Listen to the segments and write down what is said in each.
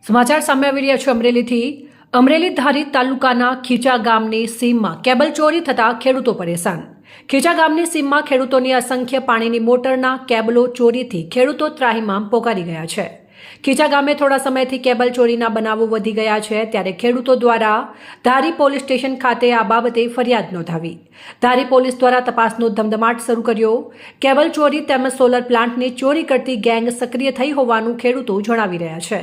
સમાચાર સામે આવી રહ્યા છે અમરેલીથી। અમરેલી ધારી તાલુકાના ખીચા ગામની સીમમાં કેબલ ચોરી થતા ખેડૂતો પરેશાન। ખીચા ગામની સીમમાં ખેડૂતોની અસંખ્ય પાણીની મોટરના કેબલો ચોરીથી ખેડૂતો ત્રાહિમામ પોકારી ગયા છે। ખીચા ગામે થોડા સમયથી કેબલ ચોરીના બનાવો વધી ગયા છે, ત્યારે ખેડૂતો દ્વારા ધારી પોલીસ સ્ટેશન ખાતે આ બાબતે ફરિયાદ નોંધાવી। ધારી પોલીસ દ્વારા તપાસનો ધમધમાટ શરૂ કર્યો। કેબલ ચોરી તેમજ સોલર પ્લાન્ટની ચોરી કરતી ગેંગ સક્રિય થઈ હોવાનું ખેડૂતો જણાવી રહ્યા છે।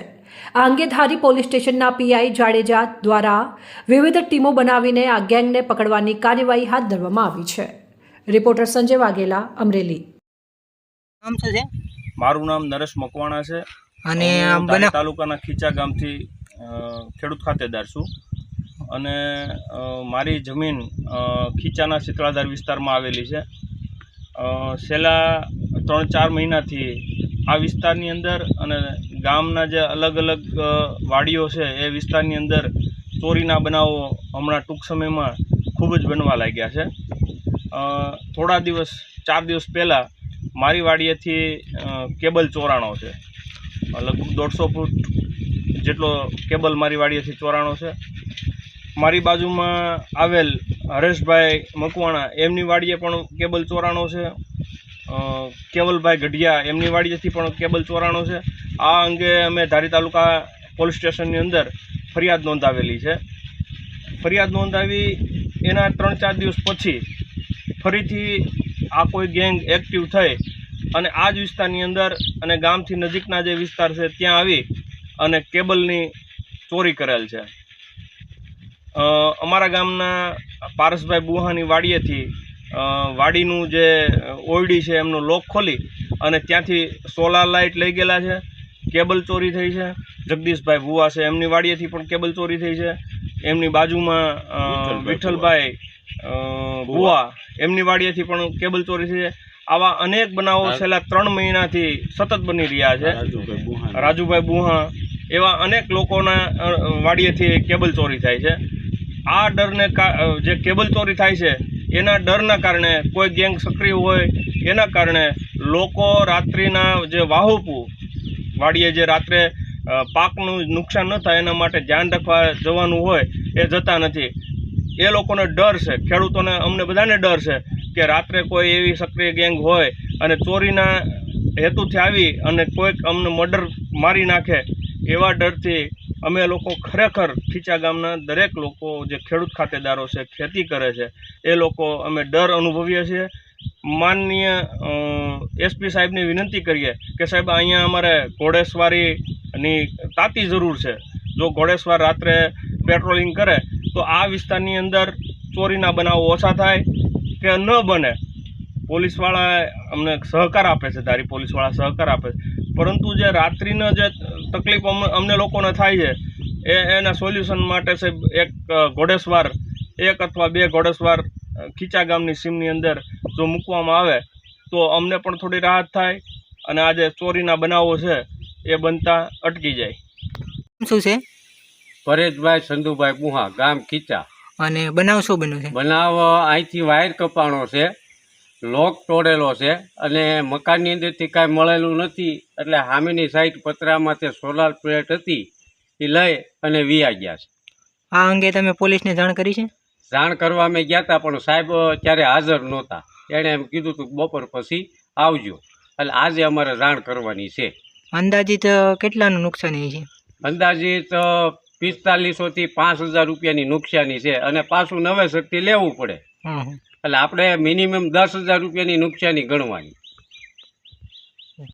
આ અંગે ધારી પોલીસ સ્ટેશનના પીઆઈ જાડેજા દ્વારા વિવિધ ટીમો બનાવીને આ ગેંગને પકડવાની કાર્યવાહી હાથ ધરવામાં આવી છે। રિપોર્ટર સંજય વાઘેલા, અમરેલી। નામ શું છે? મારું નામ નરેશ મકવાણા છે અને તાલુકાના ખીચા ગામથી ખેડૂત ખાતેદાર છું અને મારી જમીન ખીચાના શીતળાધાર વિસ્તારમાં આવેલી છે। છેલ્લા 3-4 મહિનાથી આ વિસ્તારની અંદર અને ગામના જે અલગ અલગ વાડીઓ છે એ વિસ્તારની અંદર ચોરીના બનાવો હમણાં ટૂંક સમયમાં ખૂબ જ બનવા લાગ્યા છે। થોડા દિવસ 4 દિવસ પહેલાં મારી વાડીએથી કેબલ ચોરાણો છે। લગભગ 150 ફૂટ જેટલો કેબલ મારી વાડીએથી ચોરાણો છે। મારી બાજુમાં આવેલ હરેશભાઈ મકવાણા એમની વાડીએ પણ કેબલ ચોરાણો છે। કેવલભાઈ ગઢિયા એમની વાડીએથી પણ કેબલ ચોરાણો છે। આ અંગે અમે ધારી તાલુકા પોલીસ સ્ટેશનની અંદર ફરિયાદ નોંધાવેલી છે। ફરિયાદ નોંધાવી એના 3-4 દિવસ પછી ફરીથી આ કોઈ ગેંગ એક્ટિવ થઈ અને આ જ વિસ્તારની અંદર અને ગામથી નજીકના જે વિસ્તાર છે ત્યાં આવી અને કેબલની ચોરી કરેલ છે। અમારા ગામના પારસભાઈ બુહાની વાડીએથી વાડીનું જે ઓરડી છે એમનો લોક ખોલી અને ત્યાંથી સોલાર લાઇટ લઈ ગયેલા છે। કેબલ ચોરી થઈ છે। જગદીશભાઈ ભુવા છે એમની વાડીએથી પણ કેબલ ચોરી થઈ છે। એમની બાજુમાં વિઠ્ઠલભાઈ ભુવા એમની વાડીએથી પણ કેબલ ચોરી થઈ છે। આવા અનેક બનાવો છેલ્લા 3 મહિનાથી સતત બની રહ્યા છે। રાજુભાઈ બુહા એવા અનેક લોકોના વાડીએથી કેબલ ચોરી થાય છે। આ ડરને જે કેબલ ચોરી થાય છે એના ડરના કારણે કોઈ ગેંગ સક્રિય હોય એના કારણે લોકો રાત્રિના જે વાહુપું વાડીએ જે રાત્રે પાકનું નુકસાન ન થાય એના માટે ધ્યાન રાખવા જવાનું હોય એ જતા નથી। એ લોકોને ડર છે, ખેડૂતોને અમને બધાને ડર છે કે રાત્રે કોઈ એવી સક્રિય ગેંગ હોય અને ચોરીના હેતુથી આવી અને કોઈક અમને મર્ડર મારી નાખે એવા ડરથી અમે લોકો ખરેખર ખીચા ગામના દરેક લોકો જે ખેડૂત ખાતેદારો છે, ખેતી કરે છે, એ લોકો અમે ડર અનુભવીએ છીએ। માનનીય એસપી સાહેબની વિનંતી કરીએ કે સાહેબ અહીંયા અમારે ઘોડેસવારીની તાતી જરૂર છે। જો ઘોડેસવાર રાત્રે પેટ્રોલિંગ કરે તો આ વિસ્તારની અંદર ચોરીના બનાવો ઓછા થાય કે ન બને। પોલીસવાળા અમને સહકાર આપે છે, ધારી પોલીસવાળા સહકાર આપે છે, પરંતુ જે રાત્રિનો જે તકલીફ અમને લોકોને થાય છે એના સોલ્યુશન માટે સાહેબ એક ઘોડેસવાર 1 અથવા 2 ઘોડેસવાર ખીચા ગામની સીમની અંદર જો મૂકવામાં આવે તો અમને પણ થોડી રાહત થાય અને આ જે ચોરીના બનાવો છે એ બનતા અટકી જાય। શું છે? પરેશભાઈ સંધુભાઈ બુહા, ગામ ખીચા। અને બનાવ શું બન્યો છે? બનાવ અહીંથી વાયર કપાણો છે, લોક તોડેલો છે અને મકાનની અંદરથી કાંઈ મળેલું નથી, એટલે સામેની સાઈડ પતરામાં તે સોલાર પ્લેટ હતી એ લઈ અને વિયા ગયા છે। આ અંગે તમે પોલીસને જાણ કરી છે? જાણ કરવા અમે ગયા હતા પણ સાહેબ ત્યારે હાજર નહોતા। એણે એમ કીધું હતું બપોર પછી આવજો, એટલે આજે અમારે જાણ કરવાની છે। અંદાજિત કેટલાનું નુકસાની છે? અંદાજિત 4500 થી 5000 રૂપિયાની નુકસાની છે અને પાછું નવેસરથી લેવું પડે, એટલે આપણે મિનિમમ 10,000 રૂપિયાની નુકસાની ગણવાની।